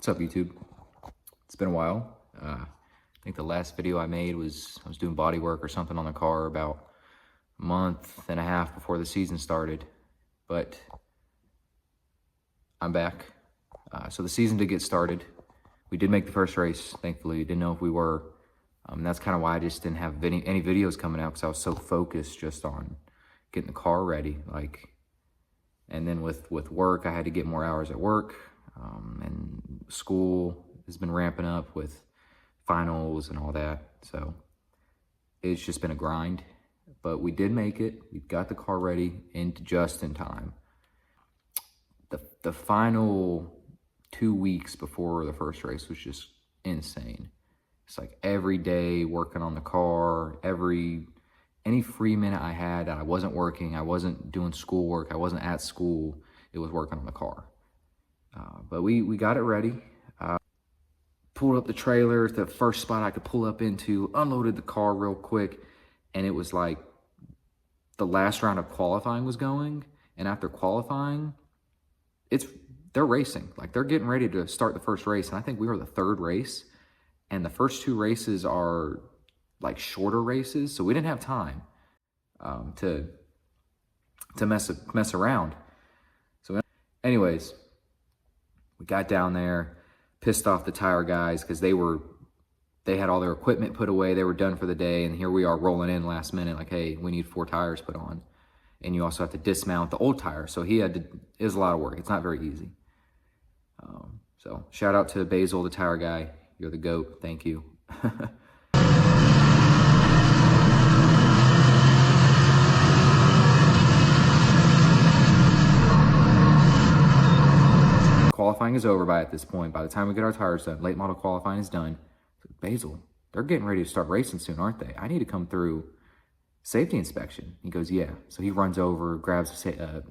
What's up, YouTube? It's been a while. I think the last video I made was I was doing body work or something on the car about a month and a half before the season started, but I'm back. So the season did get started. We did make the first race, thankfully. Didn't know if we were. That's kind of why I just didn't have any videos coming out, because I was so focused just on getting the car ready. And then with work, I had to get more hours at work, and school has been ramping up with finals and all that. So it's just been a grind, but we did make it. We got the car ready just in time. The final 2 weeks before the first race was just insane. It's like every day working on the car, any free minute I had that I wasn't working, I wasn't doing schoolwork, I wasn't at school, it was working on the car. But we got it ready. Pulled up the trailer, the first spot I could pull up into, unloaded the car real quick, and it was like the last round of qualifying was going, and after qualifying, they're racing. Like, they're getting ready to start the first race, and I think we were the third race, and the first two races are like shorter races, so we didn't have time to mess around. So anyways, we got down there, pissed off the tire guys because they had all their equipment put away, they were done for the day, and here we are rolling in last minute like, hey, we need 4 tires put on, and you also have to dismount the old tire. So it was a lot of work. It's not very easy. So shout out to Basil, the tire guy. You're the GOAT. Thank you. Qualifying is over at this point. By the time we get our tires done, late model qualifying is done. Basil, they're getting ready to start racing soon, aren't they? I need to come through safety inspection. He goes, yeah. So he runs over, grabs a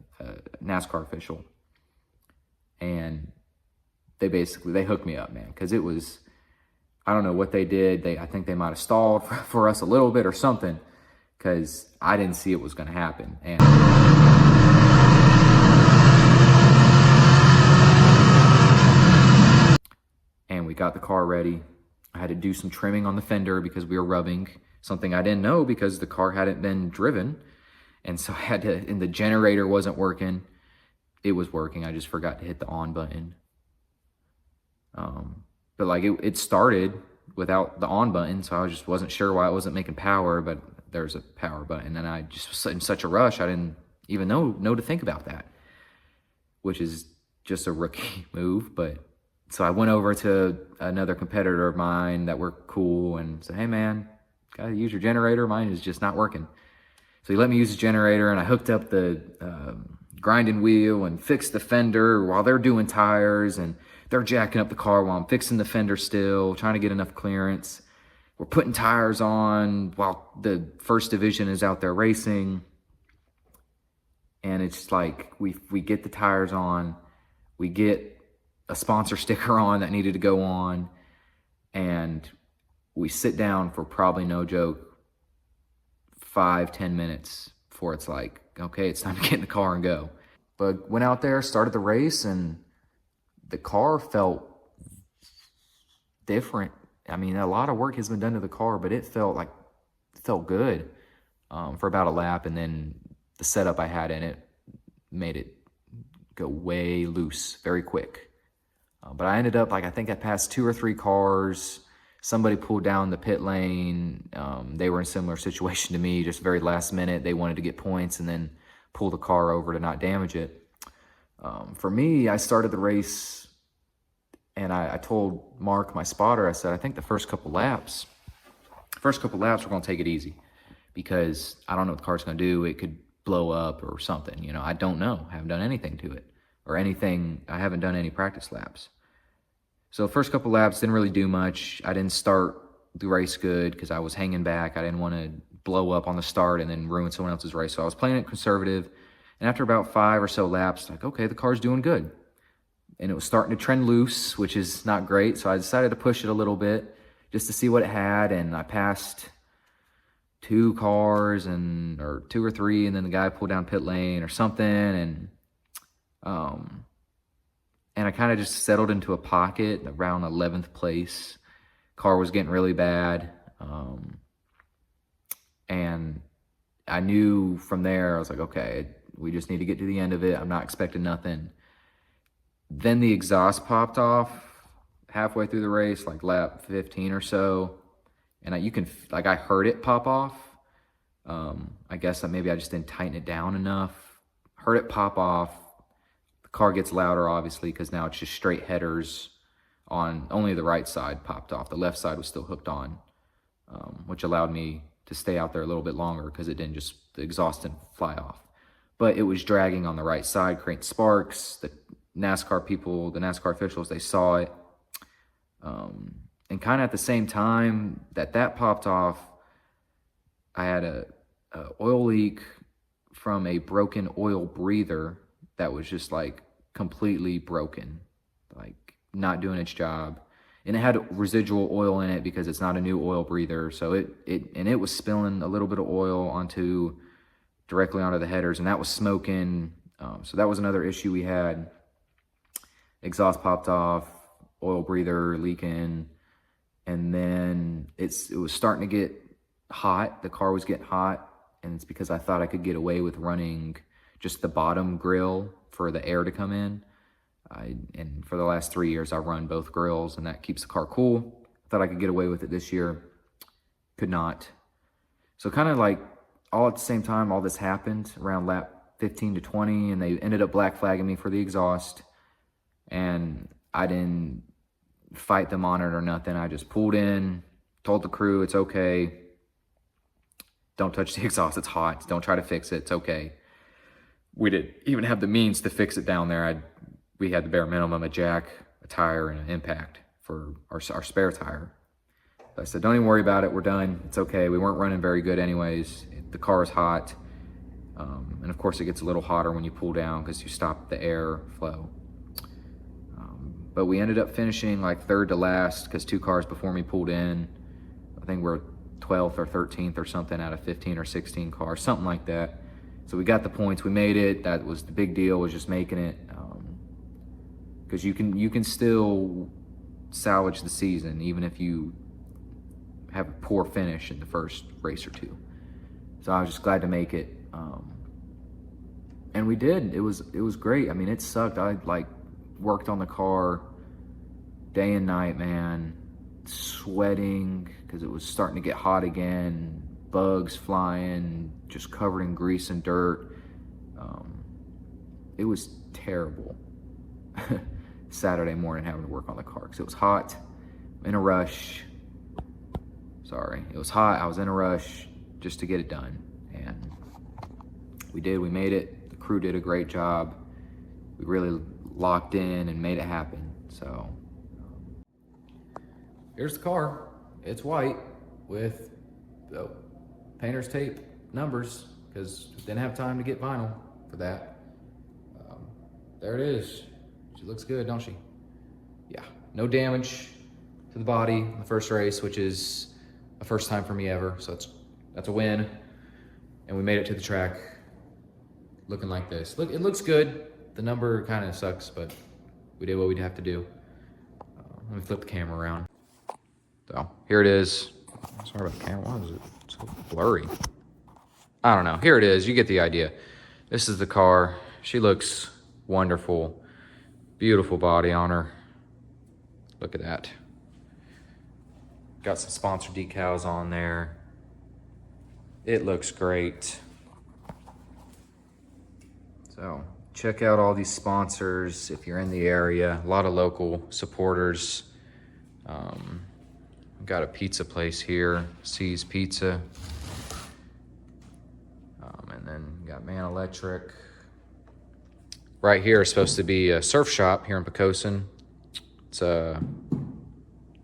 NASCAR official, and they hooked me up, man, because it was, I don't know what they did. I think they might have stalled for us a little bit or something, because I didn't see it was going to happen. And we got the car ready. I had to do some trimming on the fender because we were rubbing, something I didn't know because the car hadn't been driven. And so and the generator wasn't working. It was working. I just forgot to hit the on button. But like it started without the on button, so I just wasn't sure why it wasn't making power, but there's a power button, and I just was in such a rush, I didn't even know to think about that, which is just a rookie move. But so I went over to another competitor of mine that were cool and said, hey man, gotta use your generator, mine is just not working. So he let me use the generator, and I hooked up the grinding wheel and fixed the fender while they're doing tires, and they're jacking up the car while I'm fixing the fender still, trying to get enough clearance. We're putting tires on while the first division is out there racing. And it's like, we get the tires on, we get a sponsor sticker on that needed to go on, and we sit down for probably, no joke, 5-10 minutes before it's like, okay, it's time to get in the car and go. But went out there, started the race, and the car felt different. I mean, a lot of work has been done to the car, but it felt good for about a lap, and then the setup I had in it made it go way loose very quick. But I ended up, I think I passed 2 or 3 cars. Somebody pulled down the pit lane. They were in a similar situation to me, just very last minute. They wanted to get points and then pull the car over to not damage it. For me, I started the race, and I told Mark, my spotter, I said, I think the first couple laps, we're going to take it easy, because I don't know what the car's going to do. It could blow up or something. I don't know. I haven't done anything to it or anything. I haven't done any practice laps. So the first couple laps didn't really do much. I didn't start the race good because I was hanging back. I didn't want to blow up on the start and then ruin someone else's race. So I was playing it conservative. And after about 5 or so laps, like, okay, the car's doing good. And it was starting to trend loose, which is not great. So I decided to push it a little bit just to see what it had. And I passed 2 cars, or 2 or 3, and then the guy pulled down pit lane or something. And and I kind of just settled into a pocket around 11th place. Car was getting really bad. And I knew from there, I was like, okay, we just need to get to the end of it. I'm not expecting nothing. Then the exhaust popped off halfway through the race, like lap 15 or so. And I heard it pop off. I guess that maybe I just didn't tighten it down enough. Heard it pop off. The car gets louder, obviously, because now it's just straight headers on only the right side popped off. The left side was still hooked on, which allowed me to stay out there a little bit longer because the exhaust didn't fly off. But it was dragging on the right side, creating sparks. The NASCAR people, the NASCAR officials, they saw it. And kind of at the same time that popped off, I had a oil leak from a broken oil breather that was just like completely broken, like not doing its job. And it had residual oil in it because it's not a new oil breather. So it was spilling a little bit of oil directly onto the headers, and that was smoking. So that was another issue we had. Exhaust popped off, oil breather leaking, and then it was starting to get hot. The car was getting hot, and it's because I thought I could get away with running just the bottom grill for the air to come in. And for the last 3 years, I run both grills, and that keeps the car cool. Thought I could get away with it this year. Could not. So kind of like all at the same time, all this happened around lap 15 to 20, and they ended up black flagging me for the exhaust. And I didn't fight them on it or nothing. I just pulled in, told the crew it's okay. Don't touch the exhaust, it's hot. Don't try to fix it, it's okay. We didn't even have the means to fix it down there. We had the bare minimum, a jack, a tire, and an impact for our spare tire. So I said, don't even worry about it, we're done, it's okay. We weren't running very good anyways. The car is hot. And of course it gets a little hotter when you pull down because you stop the air flow. But we ended up finishing like third to last because 2 cars before me pulled in. I think we're 12th or 13th or something out of 15 or 16 cars, something like that. So we got the points, we made it. That was the big deal, was just making it. Because you can still salvage the season even if you have a poor finish in the first race or two. So I was just glad to make it. And we did. It was great. I mean, it sucked. I worked on the car day and night, man, sweating because it was starting to get hot again, bugs flying, just covered in grease and dirt. It was terrible. Saturday morning having to work on the car because it was hot, in a rush. Sorry, it was hot, I was in a rush just to get it done. And we did, we made it. The crew did a great job. We really locked in and made it happen. So here's the car. It's white with painter's tape numbers because didn't have time to get vinyl for that. There it is. She looks good, don't she? Yeah, no damage to the body in the first race, which is a first time for me ever. So that's a win. And we made it to the track looking like this. Look, it looks good. The number kind of sucks, but we did what we'd have to do. Let me flip the camera around. So here it is. Sorry about the camera. Why is it so blurry? I don't know. Here it is. You get the idea. This is the car. She looks wonderful. Beautiful body on her. Look at that. Got some sponsor decals on there. It looks great. So check out all these sponsors if you're in the area. A lot of local supporters. Got a pizza place here, C's Pizza. And then got Man Electric. Right here is supposed to be a surf shop here in Pocosin. It's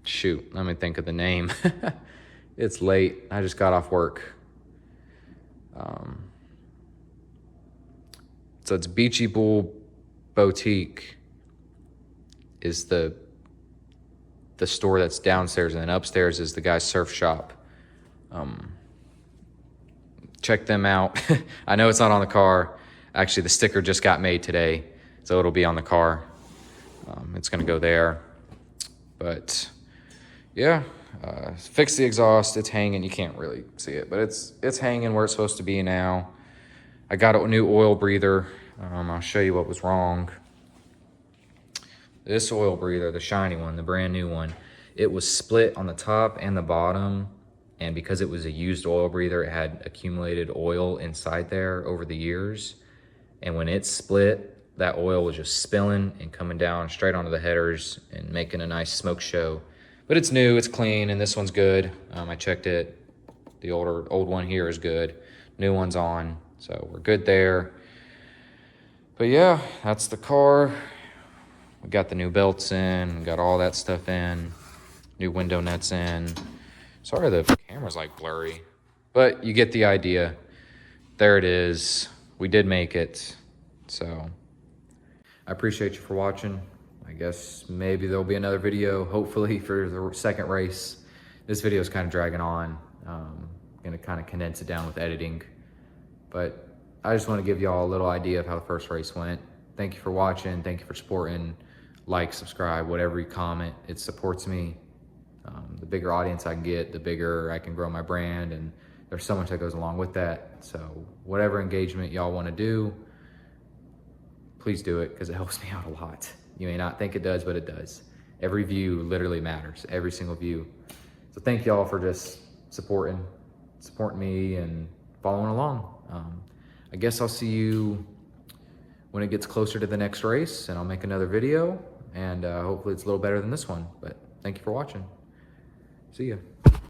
shoot, let me think of the name. It's late, I just got off work. So it's Beachy Bull Boutique is the store that's downstairs, and then upstairs is the guy's surf shop. Check them out. I know it's not on the car. Actually, the sticker just got made today, so it'll be on the car. It's gonna go there. But yeah, fix the exhaust. It's hanging. You can't really see it, but it's hanging where it's supposed to be now. I got a new oil breather. I'll show you what was wrong. This oil breather, the shiny one, the brand new one, it was split on the top and the bottom. And because it was a used oil breather, it had accumulated oil inside there over the years. And when it split, that oil was just spilling and coming down straight onto the headers and making a nice smoke show. But it's new, it's clean, and this one's good. I checked it. The old one here is good. New one's on, so we're good there. But yeah, that's the car. We got the new belts in, we got all that stuff in, new window nets in. Sorry the camera's like blurry, but you get the idea. There it is. We did make it, so I appreciate you for watching. I guess maybe there'll be another video, hopefully, for the second race. This video is kind of dragging on. I'm gonna kind of condense it down with editing, but I just want to give y'all a little idea of how the first race went. Thank you for watching. Thank you for supporting. Like, subscribe, whatever you comment, it supports me. The bigger audience I can get, the bigger I can grow my brand, and there's so much that goes along with that. So whatever engagement y'all want to do, please do it, because it helps me out a lot. You may not think it does, but it does. Every view literally matters, every single view. So thank y'all for just supporting me and following along. I guess I'll see you when it gets closer to the next race, and I'll make another video, and hopefully it's a little better than this one. But thank you for watching. See ya.